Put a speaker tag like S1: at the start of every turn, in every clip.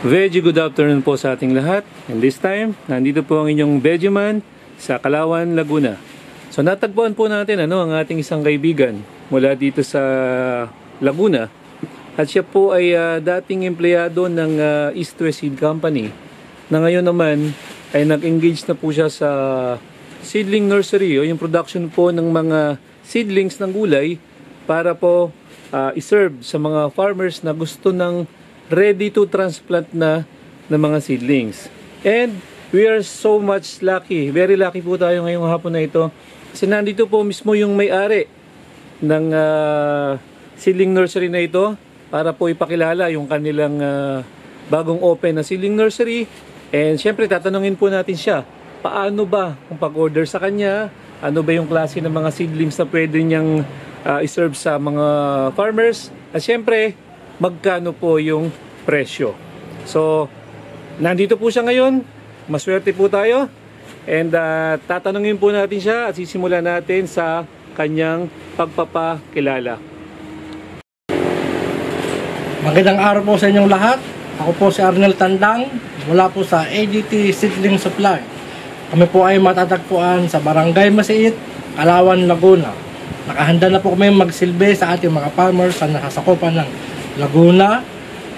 S1: Very good afternoon po sa ating lahat. And this time, nandito po ang inyong Vegeman sa Calauan, Laguna. So natagpuan po natin ang ating isang kaibigan mula dito sa Laguna. At siya po ay dating empleyado ng East West Seed Company. Na ngayon naman ay nag-engage na po siya sa seedling nursery o yung production po ng mga seedlings ng gulay para po iserve sa mga farmers na gusto ng ready to transplant na mga seedlings. And we are so much lucky. Very lucky po tayo ngayong hapon na ito. Kasi nandito po mismo yung may-ari ng seedling nursery na ito para po ipakilala yung kanilang bagong open na seedling nursery. And syempre tatanungin po natin siya, paano ba kung pag-order sa kanya, ano ba yung klase ng mga seedlings na pwede niyang iserve sa mga farmers. At syempre, magkano po yung presyo. So, nandito po siya ngayon. Maswerte po tayo. And tatanungin po natin siya at sisimulan natin sa kanyang pagpapakilala.
S2: Magandang araw po sa inyong lahat. Ako po si Arnel Tandang mula po sa ADT Seedling Supply. Kami po ay matatagpuan sa Barangay Masiit, Calauan, Laguna. Nakahanda na po kami magsilbi sa ating mga farmers sa nasasakupan ng Laguna,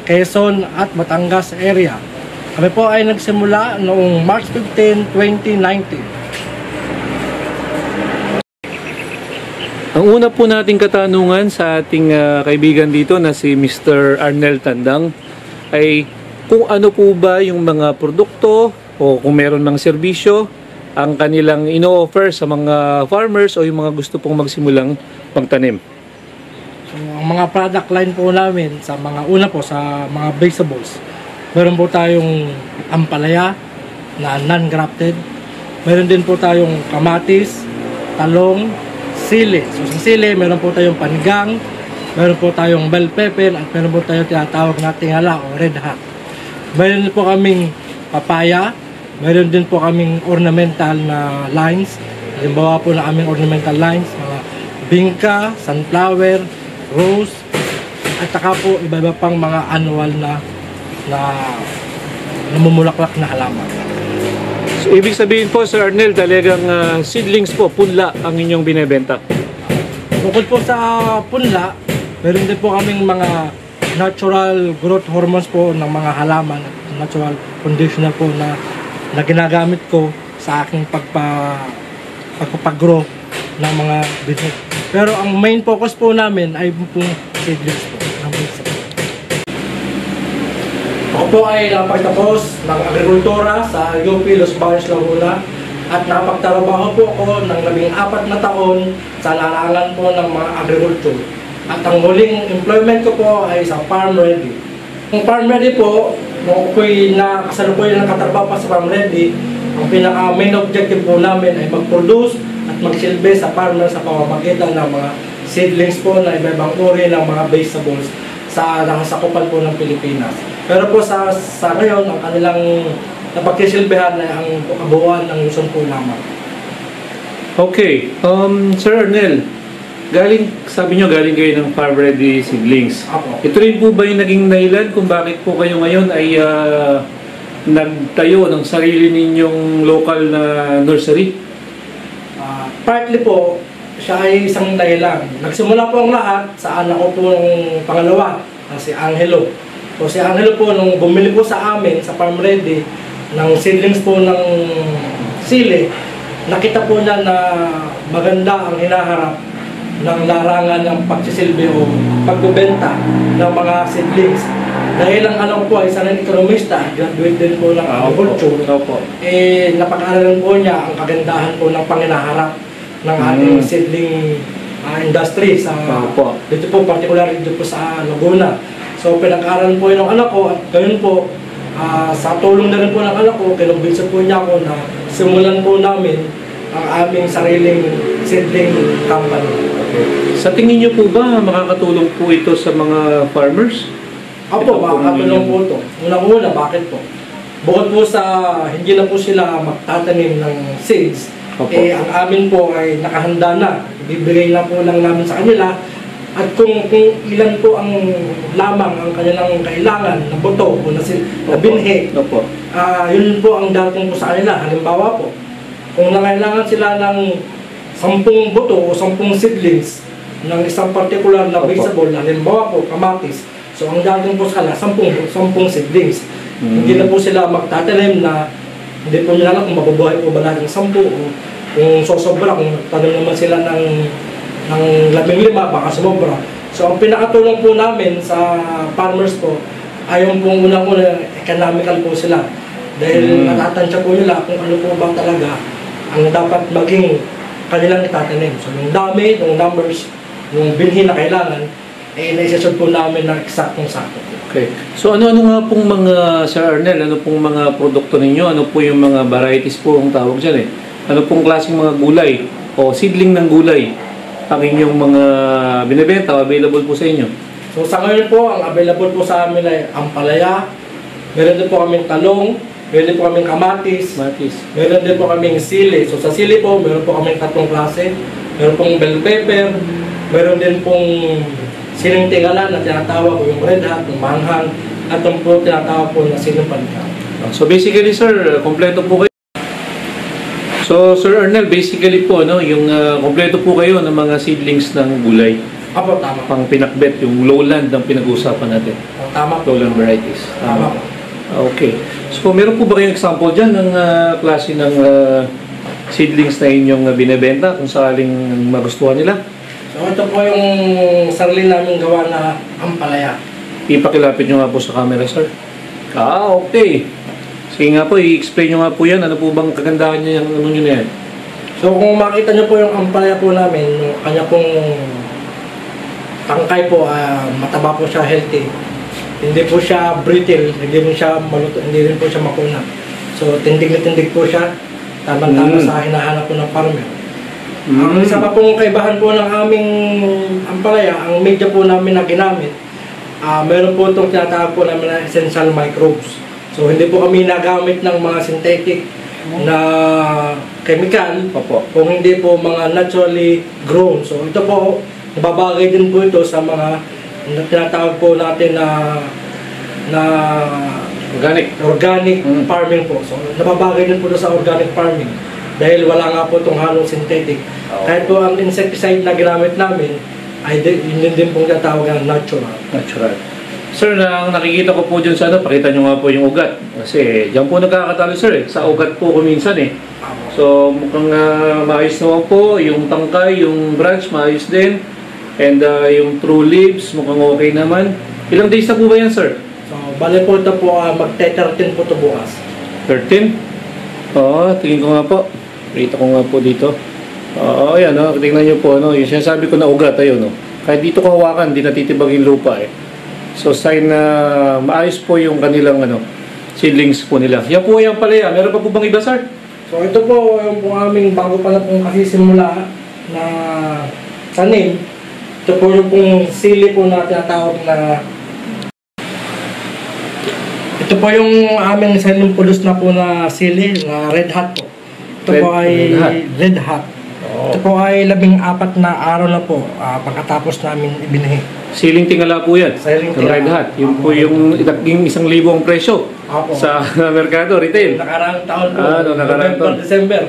S2: Quezon at Batangas area. Kami po ay nagsimula noong March 15, 2019.
S1: Ang una po nating katanungan sa ating kaibigan dito na si Mr. Arnel Tandang ay kung ano po ba yung mga produkto o kung meron mga serbisyo ang kanilang ino-offer sa mga farmers o yung mga gusto pong magsimulang pagtanim.
S2: So, ang mga product line po namin sa mga una po sa mga vegetables, meron po tayong ampalaya na non-grafted, meron din po tayong kamatis, talong, sili. So sa sili, meron po tayong panigang, meron po tayong bell pepper, at meron po tayong tinatawag na tingala o red hat. Meron din po kaming papaya, meron din po kaming ornamental na lines. Halimbawa po na aming ornamental lines, mga bingka, sunflower, rose, at saka po iba-iba pang mga annual na namumulaklak na halaman.
S1: So, ibig sabihin po, Sir Arnel, talagang seedlings po, punla ang inyong binebenta.
S2: Bukod po sa punla, meron din po kaming mga natural growth hormones po ng mga halaman, natural conditioner po na ginagamit ko sa aking pagpapagrow ng mga business. Pero ang main focus po namin ay po seedlings po. Ako po ay napagtapos ng agrikultura sa UP Los Baños, Laguna at napagtrabaho po ako ng 14 na taon sa larangan po ng mga agriculture. At ang huling employment ko po ay sa Farm Ready. Ang Farm Ready po, nung ako'y nakasalukuyan ng katrabaho pa sa Farm Ready, ang pinaka-main objective po namin ay mag-produce at magsilbi sa farmer sa pamamagitan ng mga seedlings po na iba-ibang uri ng mga vegetables sa nakasakupan po ng Pilipinas. Pero po sa ngayon, ang kanilang napagsisilbihan ay ang kabuuan ng Luzon po lamang.
S1: Okay, Sir Arnel, sabi nyo galing kayo ng Farm Ready Seedlings.
S2: Apo.
S1: Ito rin po ba yung naging dahilan kung bakit po kayo ngayon ay nagtayo ng sarili ninyong local na nursery?
S2: Partly po, siya ay isang dahilan. Nagsimula po ang lahat sa anak ko po ng pangalawa, si Angelo. So si Angelo po, nung bumili po sa amin, sa Farm Ready, ng seedlings po ng sili, nakita po niya na maganda ang hinaharap ng larangan ng pagsisilbi o pagbebenta ng mga seedlings. Dahil ang alam po ay isang ekonomista, graduate din po ng agriculture, napag-aralan po niya ang kagandahan po ng panginaharap ng ating seedling industry sa dito po, particular dito po sa Laguna. So pinag-aaral po yung anak ko at gayon po sa tulong na rin po ng anak ko, kinumbinsa po niya ako na simulan po namin ang aming sariling seedling company.
S1: Sa tingin niyo po ba makakatulong po ito sa mga farmers?
S2: Opo, makakatulong po ito. Unang-una, bakit po? Bukod po sa hindi na po sila magtatanim ng seeds, ang amin po ay nakahanda na. Ibibigay na po lang namin sa kanila At kung ilan po ang lamang ang kanilang kailangan na buto o na binhi, yun po ang dating po sa kanila. Halimbawa po, kung nangailangan sila ng 10 buto o 10 seedlings ng isang particular na vegetable, halimbawa po, kamatis, so ang dating po sa kanila, 10 seedlings. Hindi na po sila magtatanim na hindi po nila alam kung mabubuhay po ba lahat ng 10 o kung sosobra, kung tanim naman sila ng 15, baka sumobra. So ang pinakatulong po namin sa farmers po ay yung pong unang-una, economical po sila. Dahil natatansya po nila kung ano po ba talaga ang dapat maging kanilang itatanim. So yung dami, yung numbers, yung binhi na kailangan, naisasod po namin ng eksaktong sako.
S1: Okay. So ano-ano nga pong mga, Sir Arnel, ano pong mga produkto ninyo? Ano po yung mga varieties po ang tawag dyan eh? Ano pong klaseng mga gulay o seedling ng gulay ang inyong mga binibenta o available po sa inyo?
S2: So sa ngayon po, ang available po sa amin ay ampalaya, meron din po kaming talong, meron din po kaming kamatis, meron din po kaming sili. So sa sili po, meron po kaming 3 klase. Meron pong bell pepper, meron din pong siling tingala na tinatawag po yung red hot, yung manghang, at yung po tinatawag po na siling panikang.
S1: So basically sir, kompleto po kayo. So Sir Arnel, basically po yung kompleto po kayo ng mga seedlings ng gulay.
S2: Apo, tama.
S1: Pang pinakbet, yung lowland ang pinag-uusapan natin.
S2: Tama.
S1: Lowland varieties.
S2: Tama.
S1: Okay. So meron po ba kayong example dyan ng klase ng seedlings na inyong binibenta kung sakaling magustuhan nila?
S2: So ito po yung sarili namin gawa na ampalaya.
S1: Ipakilapit nyo nga po sa camera, sir. Okay. Sige nga po, i-explain nyo nga po yan. Ano po bang kagandahan niya yung ano nyo na yan?
S2: So kung makita nyo po yung ampalaya po namin, yung kanya pong tangkay po, mataba po siya, healthy. Hindi po siya brittle, hindi rin siya maluto, hindi rin po siya makuna. So tindig na tindig po siya, tamang-tama sa hinahanap po ng farmer. Ang isa pa pong kaibahan po ng aming ampalaya, ang media po namin na ginamit, meron po itong tinatawag po namin na essential microbes. So hindi po kami nagamit ng mga synthetic na chemical, kung hindi po mga naturally grown. So ito po, nababagay din po ito sa mga tinatawag po natin na organic farming po. So nababagay din po ito sa organic farming dahil wala nga po itong halong synthetic. Kahit po ang insecticide na ginamit namin ay yun din pong tinatawag na natural.
S1: Sir, ang nakikita ko po dyan sa pakita nyo nga po yung ugat. Kasi dyan po nagkakatalo sir sa ugat po kuminsan eh. So mukhang maayos naman po, yung tangkay, yung branch maayos din. And yung true leaves, mukhang okay naman. Ilang days na po ba yan sir?
S2: So bale po ito po, magte-13 po ito bukas.
S1: 13? Oo, tingin ko nga po. Rito ko nga po dito. Oo, yan tingnan nyo po, yung sinasabi ko na ugat, ayun Kahit dito ko hawakan, di natitibag yung lupa eh. So sign na maayos po yung kanilang seedlings po nila. Yan po yung palaya. Meron pa po bang iba sir?
S2: So ito po yung po aming bago pa na pong kasisimula na tanim. Ito po yung pong sili po na tinatawag na ito po yung aming salimpulus na po na sili na red hot po. Ito po ay red hot. Ito po ay 14 na araw na po pagkatapos namin ibinhi.
S1: Siling tingala po yan. Red hot. Yun po yung 1,000 ang presyo sa merkado, retail.
S2: Nakarang taon po.
S1: November,
S2: December.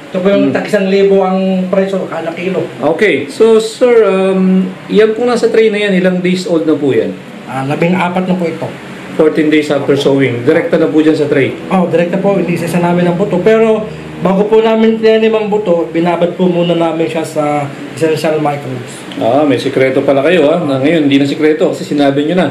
S2: Ito po yung 1,000 ang presyo kada kilo.
S1: Okay. So sir, yan po nasa tray na yan, ilang days old na po yan?
S2: 14 na po ito.
S1: 14 days after sowing. Direkta na po dyan sa tray?
S2: Direkta po. Hindi isa namin ang buto. Pero bago po namin tinanim ang buto, binabad po muna namin siya sa essential microbes.
S1: May sikreto pala kayo na ngayon hindi na sikreto kasi sinabi nyo na.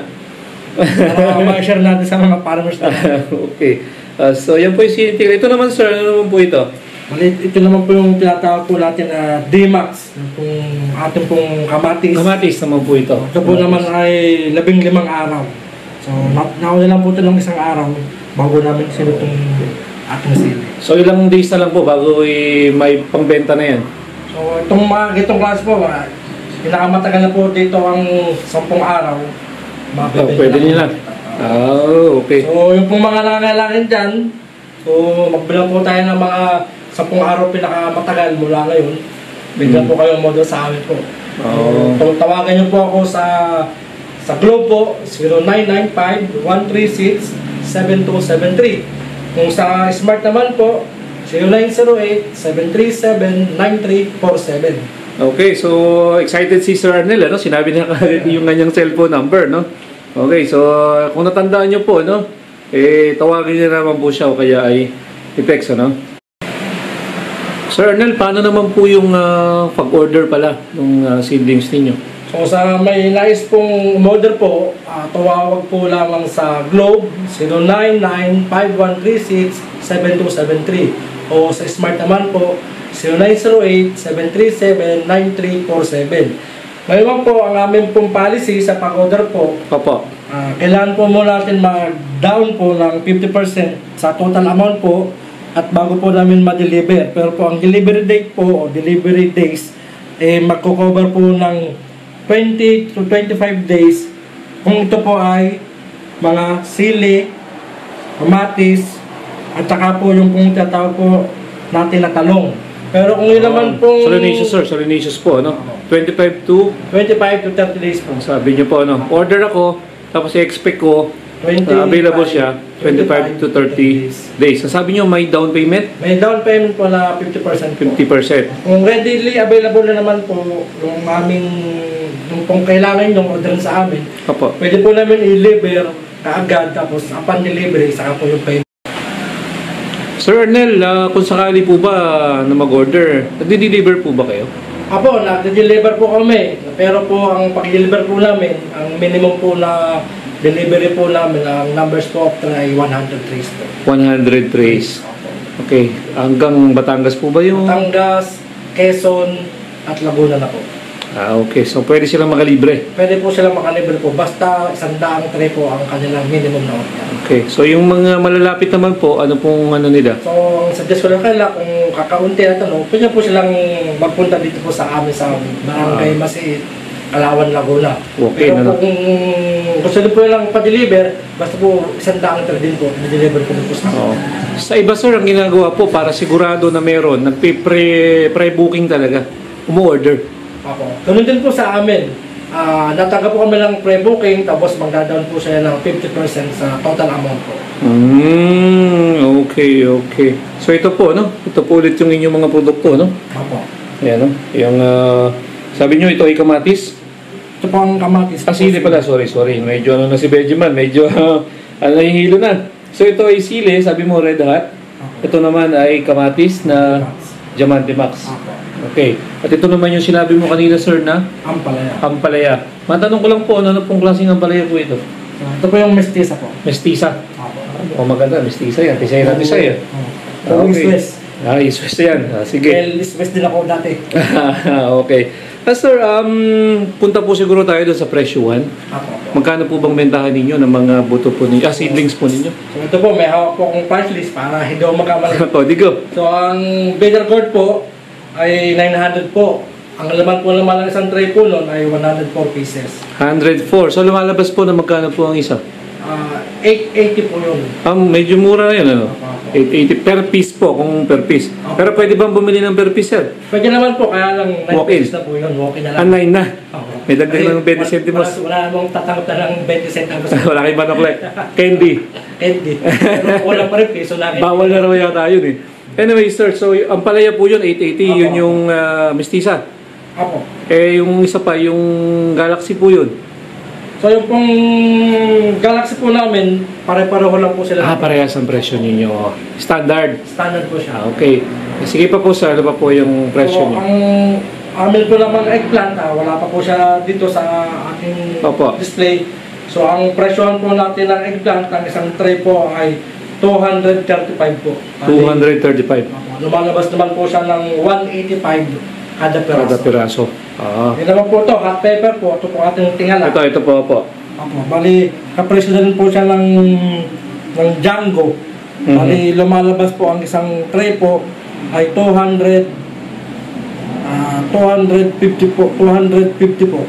S2: Para ma-share natin sa mga farmers natin.
S1: Okay. So yan po yung sinitig. Ito naman sir, ano naman po ito?
S2: Ito naman po yung tinatawag po natin na D-Max. Yung ating pong kamatis.
S1: Kamatis naman po ito.
S2: Ito po naman ay 15 araw. So nauna lang po ito ng isang araw bago namin sinot yung ating sili.
S1: So ilang days na lang po bago may pangbenta na yan?
S2: So itong mga gitong klase po, pinakamatagal na po dito ang 10 araw.
S1: Pwede nyo na. Okay.
S2: So yung pong mga nangangailangan dyan, so magbilang po tayo ng mga 10 araw pinakamatagal mula ngayon. bigyan po kayong model sa amin po.
S1: Oh.
S2: Kung tawagan niyo po ako sa Globe po, 0995-136-7273. Kung sa Smart naman po, 0908-737-9347.
S1: Okay, so excited si Sir Arnel, ano? Sinabi niya kagad yung kanyang cellphone number, no? Okay, so kung natandaan niyo po, no? Tawagin niyo naman po siya o kaya ay i-text, ano? Sir Arnel, paano naman po yung pag-order pala ng seedlings ninyo?
S2: So sa may nais pong model po, tawag po lamang sa Globe 0995-136-7273 o sa Smart naman po 0908-737-9347. Ngayon po ang aming pong policy sa pag-order po,
S1: Opo.
S2: kailangan po muna natin mag-down po ng 50% sa total amount po at bago po namin ma-deliver. Pero po ang delivery date po o delivery days magko-cover po ng 20 to 25 days kung ito po ay mga sili, kamatis, at saka po yung kung tatawag po natin na talong. Pero kung yun naman pong...
S1: Solanaceous, sir. Solanaceous po, ano? 25 to
S2: 30 days po.
S1: Sabi niyo po, ano? Order ako, tapos i-expect ko, available siya 25 to 30 days. Sabi niyo may down payment?
S2: May down payment po na 50% po.
S1: 50%.
S2: Kung readily available na naman po yung aming yung kung kailangan yung order sa amin,
S1: Opo.
S2: pwede po namin i-deliver kaagad tapos upon delivery saka po yung payment.
S1: Sir Arnel, kung sakali po ba na mag-order, nag-deliver po ba kayo?
S2: Apo, nag-deliver po kami. Pero po ang pag-deliver po namin, ang minimum po na delivery po namin, ang numbers po of ay 100 trays po.
S1: 100 trays. Okay. Hanggang Batangas po ba yung...
S2: Batangas, Quezon, at Laguna na po.
S1: Okay. So, pwede silang makalibre.
S2: Pwede po sila makalibre po. Basta 100 tray po ang kanilang minimum na order.
S1: Okay. So, yung mga malalapit naman po, ano pong ano nila?
S2: So, suggest ko lang kaila kung kakaunti na tanong, pwede po silang magpunta dito po sa amin sa Barangay Masiit, Kalawan, Laguna.
S1: Okay.
S2: Pero kung gusto nyo po lang pa-deliver, basta po 100 tray din po, na-deliver po po sa amin.
S1: Sa iba, sir, ang ginagawa po para sigurado na meron, pre-booking talaga. Umu-order.
S2: Ako. Ganun din po sa amin. Natanggap po kami ng pre-booking, tapos magda-down po siya ng 50% sa total amount po.
S1: Okay. So ito po, no? Ito po ulit yung inyong mga produkto, no?
S2: Ako.
S1: Ayan, no? Yung, sabi nyo, ito ay kamatis?
S2: Ito po ang kamatis.
S1: Sili pala, sorry. Medyo ano na si Benjamin, medyo nahihilo na. So ito ay sili, sabi mo red hot. Ito naman ay kamatis na Diamante Max. Okay. At ito naman yung sinabi mo kanina, sir, na?
S2: Ampalaya.
S1: Ampalaya. Matanong ko lang po, ano pong klaseng ampalaya po ito?
S2: Ito po yung mestiza po.
S1: Mestiza.
S2: Ako.
S1: Maganda, mestiza yan. Tisay.
S2: Okay. East-West.
S1: East-West yan. Sige.
S2: Well, East-West din ako dati.
S1: Okay. Sir, punta po siguro tayo doon sa presyuhan.
S2: Ako.
S1: Magkano po bang bentahan ninyo ng mga buto po ninyo? Seedlings po ninyo?
S2: So ito po, may hawak po akong price list para hindi ako magkamali.
S1: Digo.
S2: So ang Vader Gourd po ay 900 po. Ang laman po naman ng isang tray po nun ay 104 pieces.
S1: 104. So lumalabas po na magkano po ang isa?
S2: 880 po yun.
S1: Medyo mura yun, ano? 880 per piece po, kung per piece. Pero pwede bang bumili ng per piece, sir?
S2: Pwede naman po, kaya lang 9
S1: Walk-in.
S2: pieces na po yun. Walk-in na lang.
S1: 9 na.
S2: Okay.
S1: May dagdag ng 20 centimos.
S2: Wala namang tatanggap na ng 20 centimos.
S1: Wala kayong manokle. Candy.
S2: Hindi. Pero wala pa rin piso na.
S1: Bawal na raw yata yun eh. Anyway, sir, so ang palaya po yun, 880, yun yung mestiza.
S2: Apo.
S1: Yung isa pa, yung Galaxy po yun.
S2: So yung pong Galaxy po namin, pare-pareho lang po sila.
S1: Parehas ang presyo ninyo. Standard.
S2: Standard po siya.
S1: Okay. Sige pa po, sir, ano pa po yung presyo
S2: So
S1: niyo?
S2: ang amin po naman eggplant, wala pa po siya dito sa ating display. So ang presyohan po natin ng eggplant, ang isang tray po ay 235 po.
S1: 235.
S2: Lumalabas naman po siya ng 185 kada piraso.
S1: Kada piraso.
S2: Yan naman po ito, hot pepper po. Ito po ating tingala.
S1: Ito po.
S2: Bali, kapresyo na rin po siya ng Django. Bali, lumalabas po ang isang tray po ay 250 po.
S1: 250?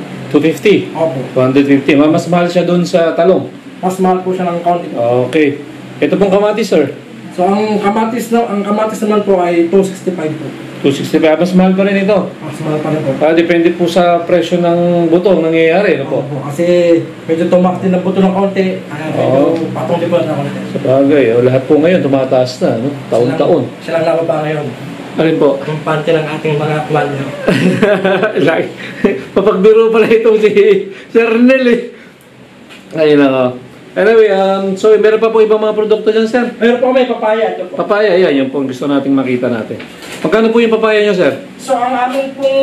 S2: Opo.
S1: 250. Mas mahal siya doon sa talong.
S2: Mas mahal po siya ng county.
S1: Okay. Ito pong kamatis, sir.
S2: So ang kamatis naman po ay 265 po.
S1: 265. Mas mahal pa rin ito.
S2: Mas mahal pa rin po.
S1: Depende po sa presyo ng buto nangyayari. Ano po?
S2: Opo, kasi medyo tumakas din ang buto ng konti. Kaya medyo patong din po ng konti.
S1: Sa bagay, lahat po ngayon tumataas na. No? Taon-taon.
S2: Siya lang nababa ngayon.
S1: Alin po?
S2: Yung panty ng ating mga kumanyo.
S1: Papagbiro pala itong si Sir Nel eh. Ayun lang oh. Anyway, so meron pa po ibang mga produkto dyan, sir?
S2: Meron po may papaya. Ito po.
S1: Papaya, yan. Yung po gusto nating makita natin. Magkano po yung papaya nyo, sir?
S2: So, ang aming pong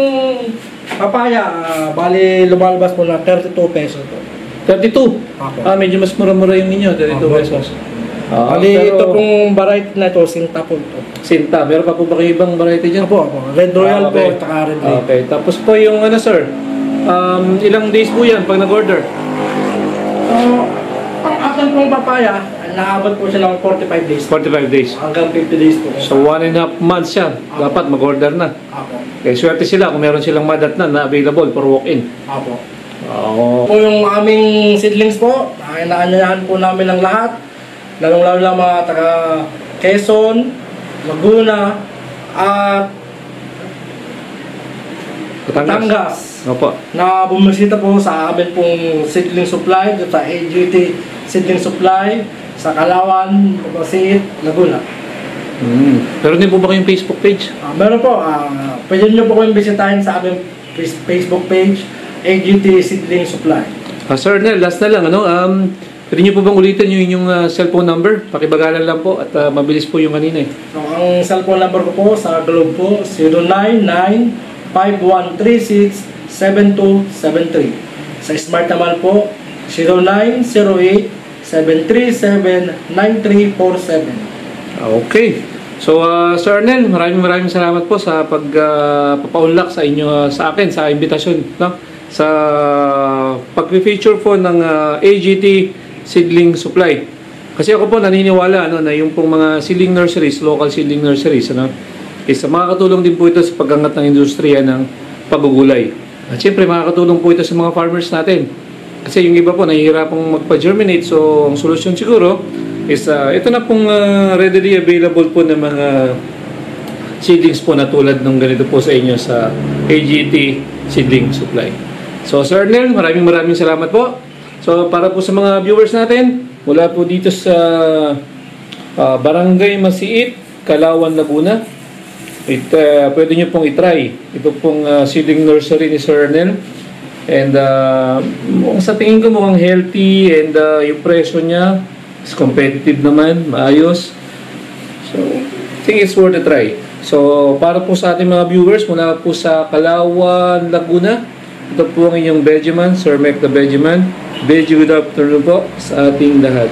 S2: papaya, bali lumalabas po na 32 pesos po.
S1: 32?
S2: Apo.
S1: Medyo mas mura-mura yung ninyo. 32 pesos.
S2: Bali, ito pong variety na ito, sinta po ito.
S1: Sinta. Meron pa po ba kayo ibang variety dyan?
S2: Opo. Red Royal
S1: Okay.
S2: po, taka Red Royal.
S1: Okay. Tapos po yung ano, sir? Ilang days po yan pag nag-order?
S2: So, ang ating pong papaya, naabot po siya ng 45 days.
S1: 45 days.
S2: Hanggang 50 days po.
S1: So 1.5 months siya. Dapat mag-order na.
S2: Apo.
S1: Okay, swerte sila kung meron silang madatnan na available for walk-in.
S2: Apo.
S1: Oo.
S2: Po yung aming seedlings po, inaanyayahan po namin ng lahat. Lalong-lalo lang mga taga Quezon, Laguna, at Batangas.
S1: Opo.
S2: Na bumisita po sa amin pong seedling supply, dito sa AGT seedling supply, sa Kalawan, Basit, Laguna.
S1: Pero din po ba kayong Facebook page?
S2: Meron po, pwede nyo po kayong bisitahin sa aming Facebook page, AGT Seedling Supply.
S1: Sir Nel, last na lang, ano? Pwede nyo po bang ulitin yung inyong cellphone number? Pakibagalan lang po at mabilis po yung kanina eh.
S2: So, ang cellphone number ko po sa Globe po, 099-5136-7273. Sa Smart naman po, 0908-737-9347.
S1: Okay. So, Sir Arnel, maraming salamat po sa pagpapaunlak sa inyo, sa akin, sa imbitasyon, no? Sa pag-feature po ng AGT Seedling Supply. Kasi ako po naniniwala ano, na yung pong mga seedling nurseries, local seedling nurseries, ano, is makakatulong din po ito sa pag-angat ng industriya ng pagugulay. At syempre, makakatulong po ito sa mga farmers natin. Kasi yung iba po, nahihirapang magpa-germinate. So, ang solusyon siguro is ito na pong readily available po ng mga seedlings po na tulad ng ganito po sa inyo sa AGT Seedling Supply. So, Sir Arnel, maraming salamat po. So, para po sa mga viewers natin, mula po dito sa Barangay Masiit, Kalawan, Laguna, pwede nyo pong itry. Ito pong seedling nursery ni Sir Arnel. And sa tingin ko mukhang healthy and yung presyo niya is competitive naman, maayos. So, I think it's worth a try. So, para po sa ating mga viewers, mula po sa Kalawan, Laguna, ito po ang inyong Benjamin, Sir Mac the Benjamin. Very good afternoon po sa ating lahat.